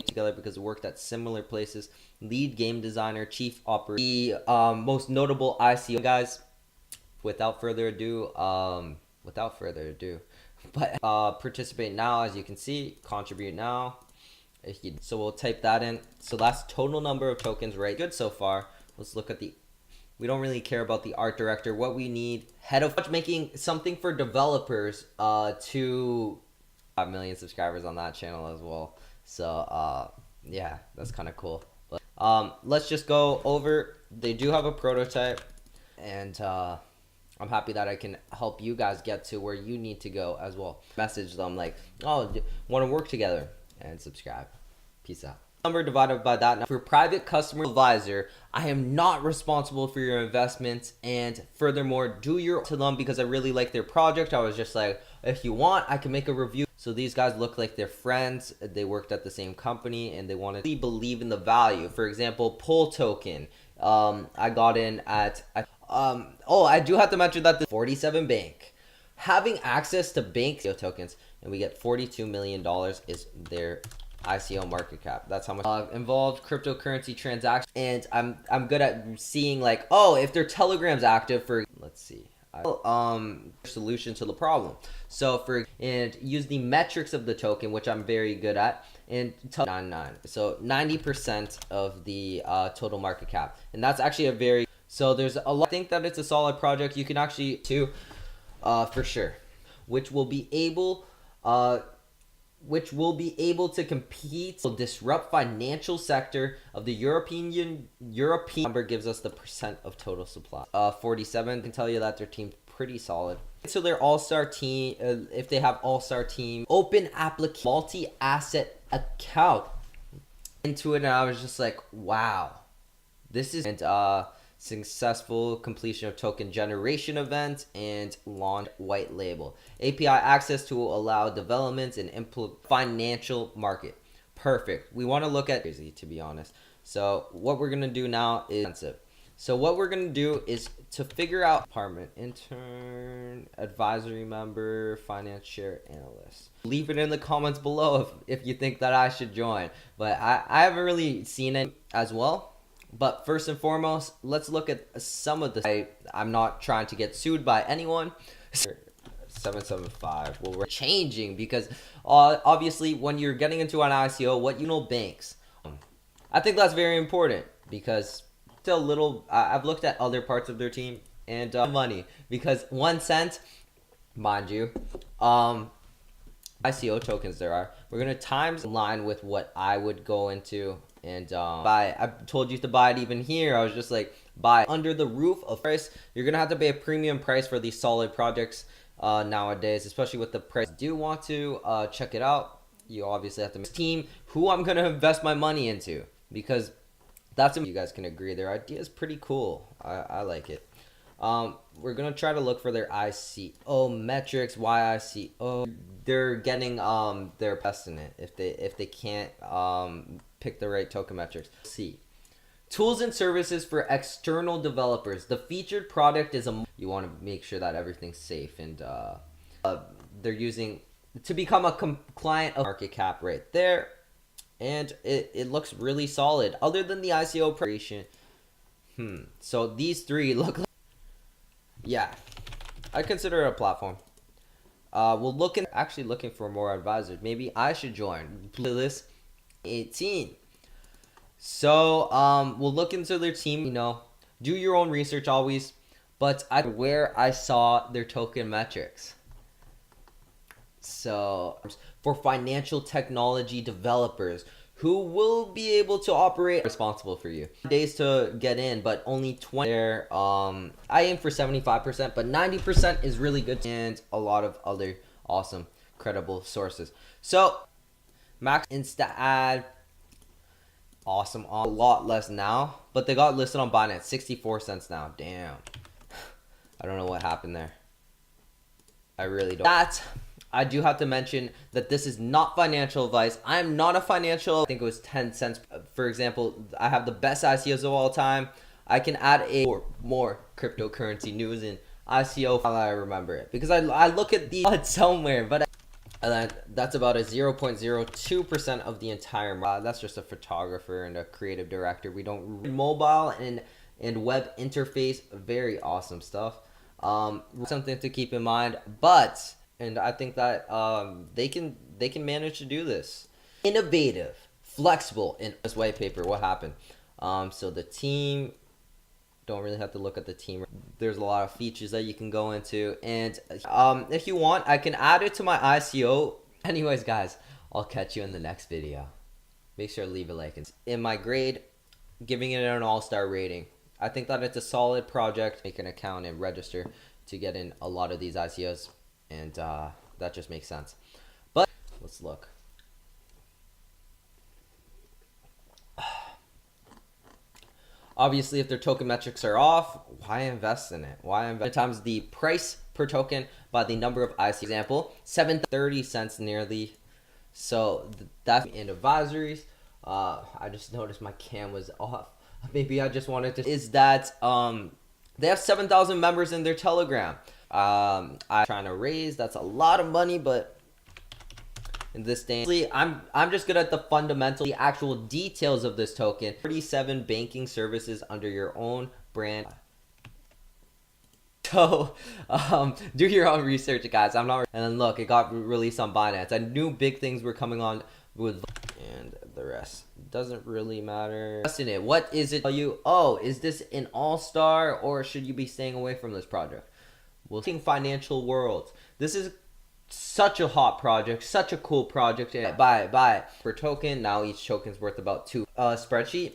together because we worked at similar places. Lead game designer, chief operator, the most notable ICO guys. Without further ado, but participate now, as you can see, contribute now. So we'll type that in. So that's total number of tokens, right? Good so far. Let's look at the. We don't really care about the art director. What we need, head of making something for developers. To 5 million subscribers on that channel as well. So yeah, that's kind of cool. But let's just go over. They do have a prototype, and I'm happy that I can help you guys get to where you need to go as well. Message them like, oh, want to work together, and subscribe. Peace out. Number divided by that. Now, for private customer advisor, I am not responsible for your investments, and furthermore, do your to them because I really like their project. I was just like, if you want, I can make a review. So these guys look like they're friends. They worked at the same company and they want to really believe in the value. For example, Pull Token. I got in at oh, I do have to mention that the 47 Bank, having access to bank tokens, and we get $42 million is their ICO market cap. That's how much involved cryptocurrency transactions. And I'm good at seeing like, oh, if their Telegram's active for, let's see, solution to the problem. So and use the metrics of the token, which I'm very good at, and 99. So 90% of the total market cap, and that's actually a very. So there's a lot. I think that it's a solid project. You can actually for sure, which will be able to compete, will disrupt financial sector of the European number gives us the percent of total supply. 47 can tell you that their team's pretty solid. So their all-star team, if they have all-star team, open application, multi-asset account into it, and I was just like, wow, this is successful completion of token generation event and launch white label API access to allow developments and financial market. Perfect. We want to look at crazy, to be honest. So what we're gonna do now is to figure out department, intern, advisory member, finance share analyst. Leave it in the comments below if you think that I should join, but I haven't really seen it as well. But first and foremost, let's look at some of the. I'm not trying to get sued by anyone. 775. Well, we're changing because obviously when you're getting into an ICO, banks. I think that's very important because still little. I've looked at other parts of their team and money, because 1 cent, mind you, ICO tokens there are. We're gonna times in line with what I would go into. And I told you to buy it even here. I was just like, buy under the roof of price. You're gonna have to pay a premium price for these solid projects nowadays, especially with the price. Do you want to check it out? You obviously have to team who I'm gonna invest my money into, because that's you guys can agree their idea is pretty cool. I like it. We're gonna try to look for their ICO metrics. Why ICO? They're getting their best in it. If they can't pick the right token metrics. C. Tools and services for external developers. The featured product is you want to make sure that everything's safe, and they're using to become a compliant market cap right there, and it looks really solid. Other than the ICO preparation, so these three look like, yeah, I consider it a platform. We'll look in actually looking for more advisors. Maybe I should join this 18. So we'll look into their team, do your own research always, but where I saw their token metrics. So for financial technology developers who will be able to operate responsible for you. Days to get in, but only 20 there. I aim for 75%, but 90% is really good, and a lot of other awesome credible sources. So max insta ad, awesome, a lot less now, but they got listed on Binance 64 cents now. Damn, I don't know what happened there. I really don't. I do have to mention that this is not financial advice. I am not a financial. I think it was 10 cents. For example, I have the best ICOs of all time. I can add more cryptocurrency news and ICO while I remember it, because I look at the somewhere, but And then that's about a 0.02% of the entire that's just a photographer and a creative director. We don't mobile and web interface, very awesome stuff. Something to keep in mind, and I think that they can manage to do this. Innovative, flexible. In this white paper, what happened? So the team, don't really have to look at the team. There's a lot of features that you can go into, and if you want, I can add it to my ICO. Anyways, guys, I'll catch you in the next video. Make sure to leave a like. In my grade, giving it an all-star rating. I think that it's a solid project. Make an account and register to get in a lot of these ICOs, and that just makes sense. But let's look. Obviously, if their token metrics are off, why invest in it? Why invest? Times the price per token by the number of ICOs. Example, 730 cents nearly. So that's in advisories. I just noticed my cam was off. Maybe I just wanted to. Is that they have 7,000 members in their Telegram. I'm trying to raise. That's a lot of money, but in this day, I'm just good at the fundamentals, the actual details of this token. 37 banking services under your own brand. So do your own research, guys. I'm not. And then look, it got released on Binance. I knew big things were coming on with, and the rest doesn't really matter. In it, what is it? Oh, is this an all-star, or should you be staying away from this project? Well, financial world. This is such a hot project, such a cool project. Buy it per token. Now each token's worth about 2 spreadsheet.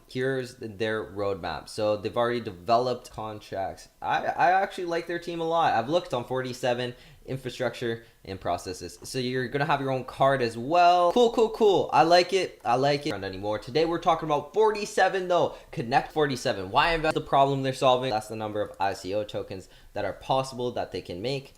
Here's their roadmap. So they've already developed contracts. I actually like their team a lot. I've looked on 47 infrastructure and processes. So you're gonna have your own card as well. Cool. I like it. Anymore. Today we're talking about 47 though. Connect 47. Why invest? The problem they're solving. That's the number of ICO tokens that are possible that they can make.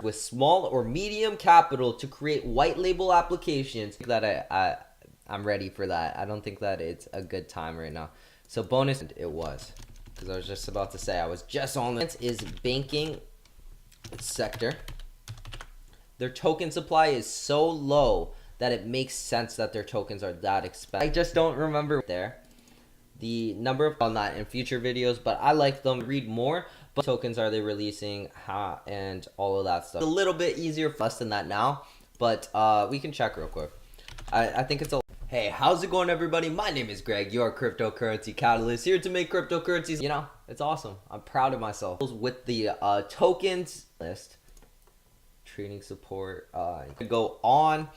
With small or medium capital to create white label applications. That I'm ready for that. I don't think that it's a good time right now. So bonus, it was, because I was just about to say, I was just on this. Is banking sector. Their token supply is so low that it makes sense that their tokens are that expensive. I just don't remember there the number of on that in future videos, but I like them. Read more. But tokens are they releasing, and all of that stuff. It's a little bit easier for us than that now, but we can check real quick. I think it's a. Hey, how's it going, everybody? My name is Greg, your cryptocurrency catalyst, here to make cryptocurrencies. You know, it's awesome. I'm proud of myself. With the tokens list, trading support, you could go on.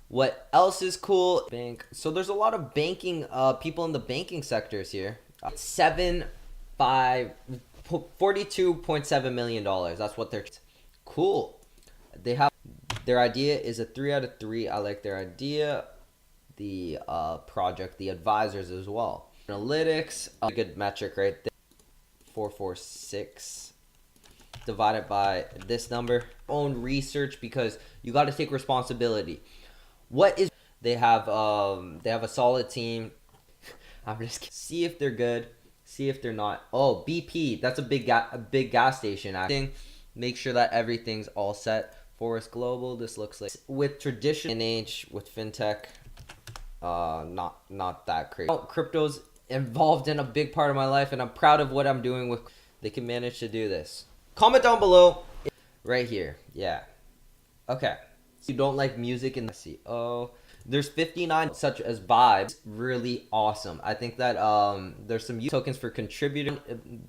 What else is cool? Bank. So there's a lot of banking people in the banking sectors here. $42.7 million. That's what they're cool. They have their idea is a 3 out of 3. I like their idea. The project, the advisors as well. Analytics, a good metric right there. 446 divided by this number. Own research, because you got to take responsibility. What is they have a solid team. I'm just kidding. See if they're good. See if they're not. Oh, BP, that's a big gas station acting. Make sure that everything's all set. Forest Global, this looks like with traditional age with fintech, not that crazy. Crypto's involved in a big part of my life, and I'm proud of what I'm doing with. They can manage to do this. Comment down below, right here. Yeah. Okay. So you don't like music in the ICO. There's 59 such as vibes, really awesome. I think that there's some tokens for contributing.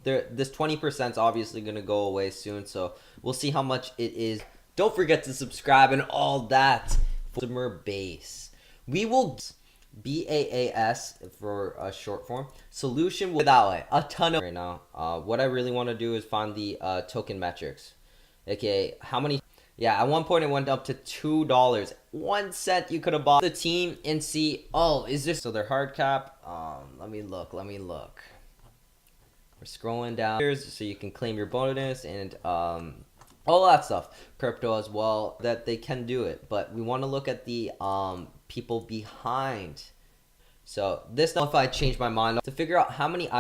This 20% is obviously gonna go away soon, so we'll see how much it is. Don't forget to subscribe and all that. Customer base. We will BAAS for a short form. Solution without it. A ton of right now. What I really want to do is find the token metrics. Okay, how many? Yeah, at one point it went up to $2. 1 cent you could have bought the team and see. Oh, is this so? Their hard cap. Let me look. We're scrolling down here so you can claim your bonus and all that stuff. Crypto as well, that they can do it, but we want to look at the people behind. So this, if I change my mind to figure out how many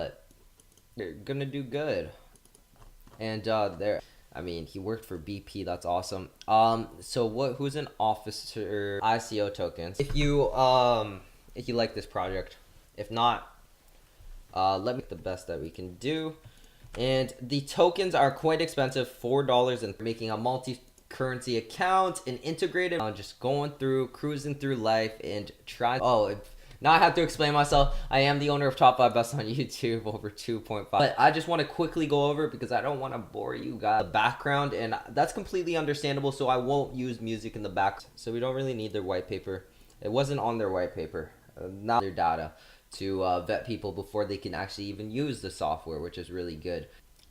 they're gonna do good, and there I mean, he worked for BP. That's awesome. So who's an officer ICO tokens? If you like this project, if not, let me make the best that we can do. And the tokens are quite expensive, $4, and making a multi-currency account and integrated. Just going through, cruising through life and trying. Now I have to explain myself. I am the owner of Top 5 Best on YouTube, over 2.5. But I just want to quickly go over it because I don't want to bore you guys. The background, and that's completely understandable, so I won't use music in the back. So we don't really need their white paper. It wasn't on their white paper, not their data, to vet people before they can actually even use the software, which is really good.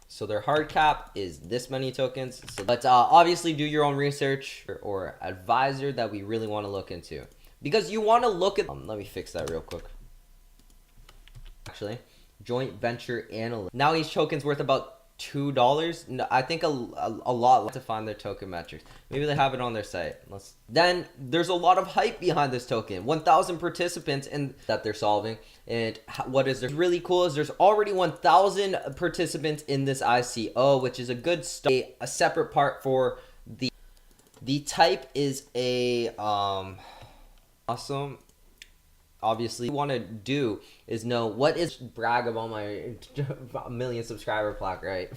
So their hard cap is this many tokens. But obviously do your own research or advisor that we really want to look into. Because you want to look at, let me fix that real quick. Actually, joint venture analyst. Now each token's worth about $2. No, I think a lot to find their token metrics. Maybe they have it on their site. Then there's a lot of hype behind this token. 1,000 participants in that they're solving. And what is really cool is there's already 1,000 participants in this ICO, which is a good start. A separate part for the type is a awesome. Obviously, what you want to do is know what is brag about my million subscriber plaque, right?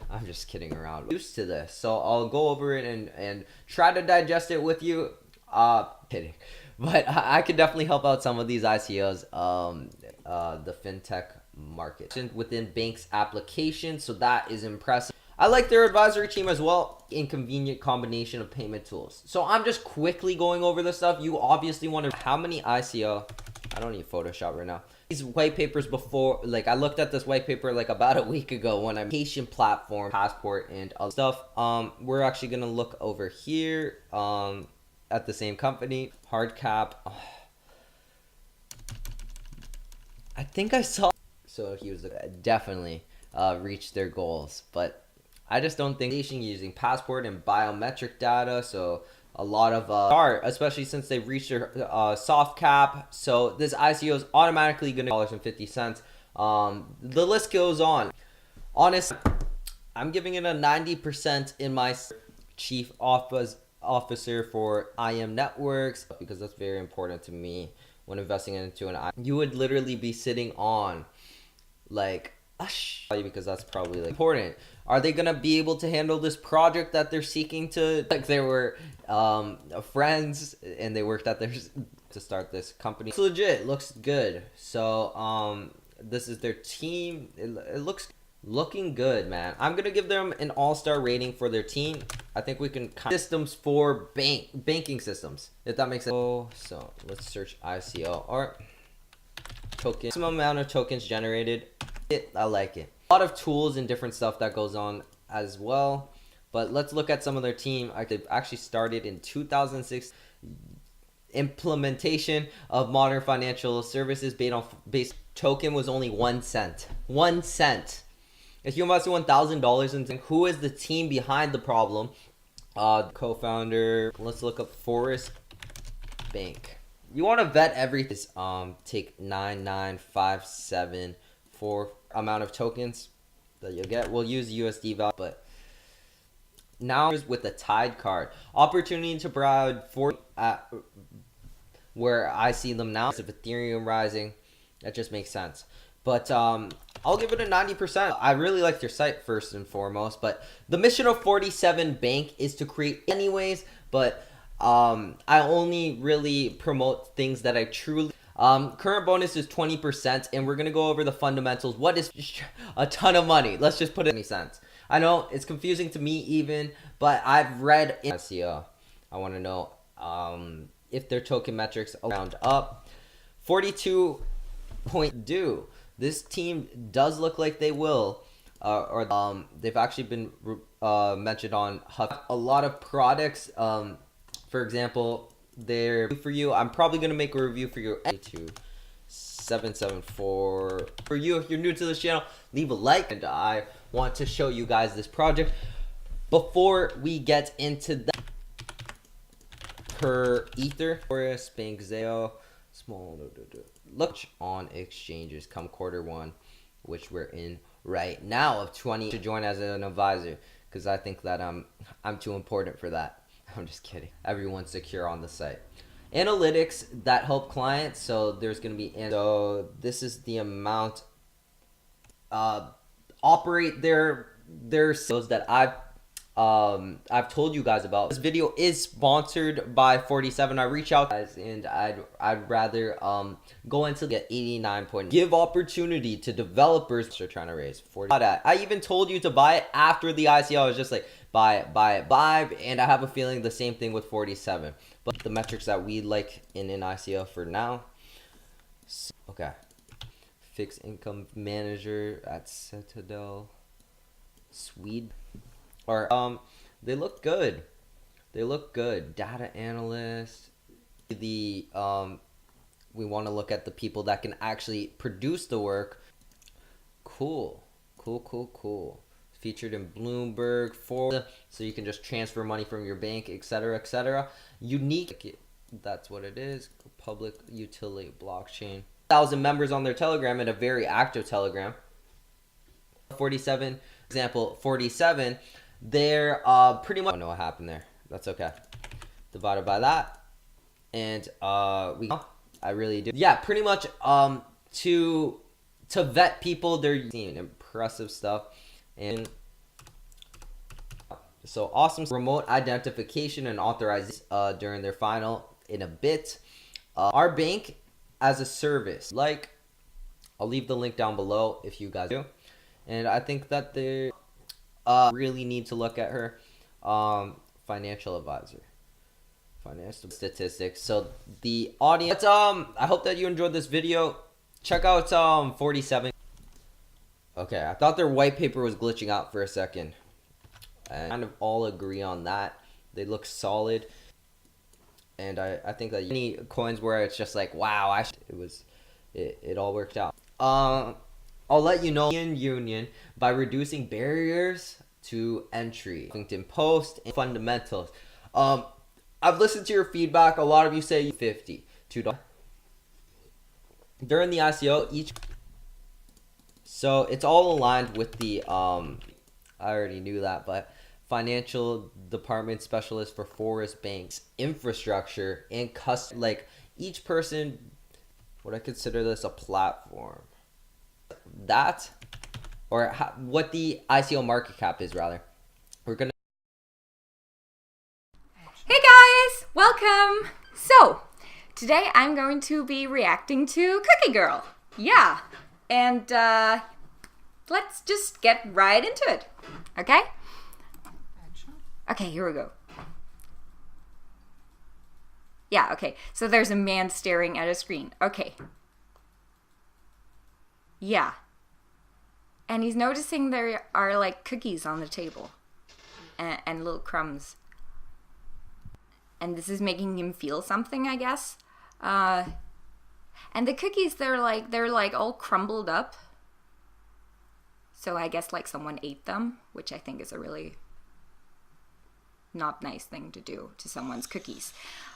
I'm just kidding around. I'm used to this, so I'll go over it and try to digest it with you. Kidding, but I could definitely help out some of these ICOs. The fintech market within banks application, so that is impressive. I like their advisory team as well. Inconvenient combination of payment tools. So I'm just quickly going over this stuff. You obviously want to how many ICO. I don't need Photoshop right now. These white papers before, like I looked at this white paper like about a week ago when I'm patient platform, passport, and other stuff. We're actually gonna look over here at the same company. Hard cap. I think I saw. So he was definitely reached their goals, but I just don't think using passport and biometric data. So a lot of especially since they reached their soft cap. So this ICO is automatically going to $50. The list goes on. Honestly, I'm giving it a 90% in my chief officer for IM networks because that's very important to me when investing into an IM. You would literally be sitting on like because that's probably like important. Are they gonna be able to handle this project that they're seeking to? Like they were friends and they worked at their to start this company. It's legit, looks good. So this is their team. It looks looking good, man. I'm gonna give them an all-star rating for their team. I think we can systems for banking systems, if that makes sense. So let's search ICO or token. Maximum amount of tokens generated. I like it. A lot of tools and different stuff that goes on as well. But let's look at some of their team. They've actually started in 2006. Implementation of modern financial services based token was only 1 cent. 1 cent. If you invested $1,000 in, who is the team behind the problem? Co-founder. Let's look up Forest Bank. You want to vet everything. Take 9957 amount of tokens that you'll get. We'll use USD value, but now with the Tide card, opportunity to provide for where I see them now. If Ethereum rising, that just makes sense. But I'll give it a 90%. I really like their site first and foremost, but the mission of 47 Bank is to create anyways, but I only really promote things that I truly. Current bonus is 20%, and we're gonna go over the fundamentals. What is a ton of money? Let's just put it in any sense. I know it's confusing to me even, but I've read in ICO. I want to know if their token metrics round up. 42 point do. This team does look like they will, or they've actually been mentioned on a lot of products. For example. There for you. I'm probably gonna make a review for you. 774 for you. If you're new to this channel, leave a like, and I want to show you guys this project. Before we get into that, per Ether, Forest Bank, Zeo, small look on exchanges come Q1, which we're in right now of 20 to join as an advisor. because I think that I'm too important for that. I'm just kidding. Everyone's secure on the site. Analytics that help clients. So there's going to be, so this is the amount operate their sales that I've told you guys about. This video is sponsored by 47. I reach out guys, and I'd rather go into the 89 point. Give opportunity to developers. They're trying to raise 40. I even told you to buy it after the ICO. I was just like, buy it, and I have a feeling the same thing with 47. But the metrics that we like in an ICO for now. So, okay. Fixed income manager at Citadel, Swede. Or they look good. They look good. Data analyst. The we want to look at the people that can actually produce the work. Cool. Featured in Bloomberg for, so you can just transfer money from your bank, etc., etc. Unique. That's what it is. Public utility blockchain. 1,000 members on their Telegram and a very active Telegram. 47 example. 47. They're pretty much, I don't know what happened there. That's okay. Divided by that, and I really do. Yeah, pretty much to vet people. They're seeing impressive stuff, and so awesome. Remote identification and authorization during their final in a bit. Our bank as a service, like, I'll leave the link down below if you guys do, and I think that they really need to look at her. Financial advisor, financial statistics. So the audience, I hope that you enjoyed this video. Check out 47. Okay, I thought their white paper was glitching out for a second, and kind of all agree on that. They look solid, and I think that any coins where it's just like, wow, it all worked out. I'll let you know in Union by reducing barriers to entry. LinkedIn post and fundamentals. I've listened to your feedback. A lot of you say $52 during the ICO each. So it's all aligned with the I already knew that, but financial department specialist for Forest Bank's infrastructure and custom. Like, each person, would I consider this a platform? That, or what the ICO market cap is, rather. We're gonna. Hey guys, welcome. So today I'm going to be reacting to Cookie Girl. Yeah, and let's just get right into it. Okay. Okay, here we go. Yeah. Okay. So there's a man staring at a screen. Okay. Yeah. And he's noticing there are like cookies on the table and little crumbs. And this is making him feel something, I guess. And the cookies, they're like all crumbled up. So I guess like someone ate them, which I think is a really not nice thing to do to someone's cookies.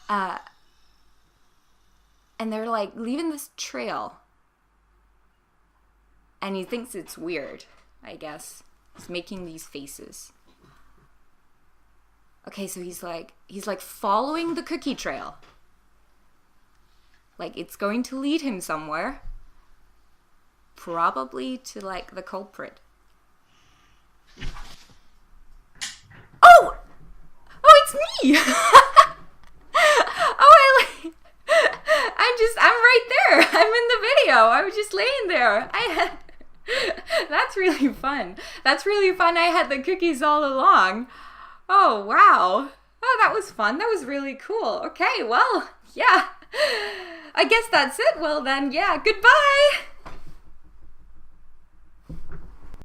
And they're like leaving this trail. And he thinks it's weird, I guess. He's making these faces. Okay, so he's like following the cookie trail. Like, it's going to lead him somewhere. Probably to like the culprit. Oh! Oh, it's me! I'm right there. I'm in the video. I was just laying there. That's really fun. That's really fun. I had the cookies all along. Oh, wow. Oh, that was fun. That was really cool. Okay, well, yeah. I guess that's it. Well then, yeah, goodbye.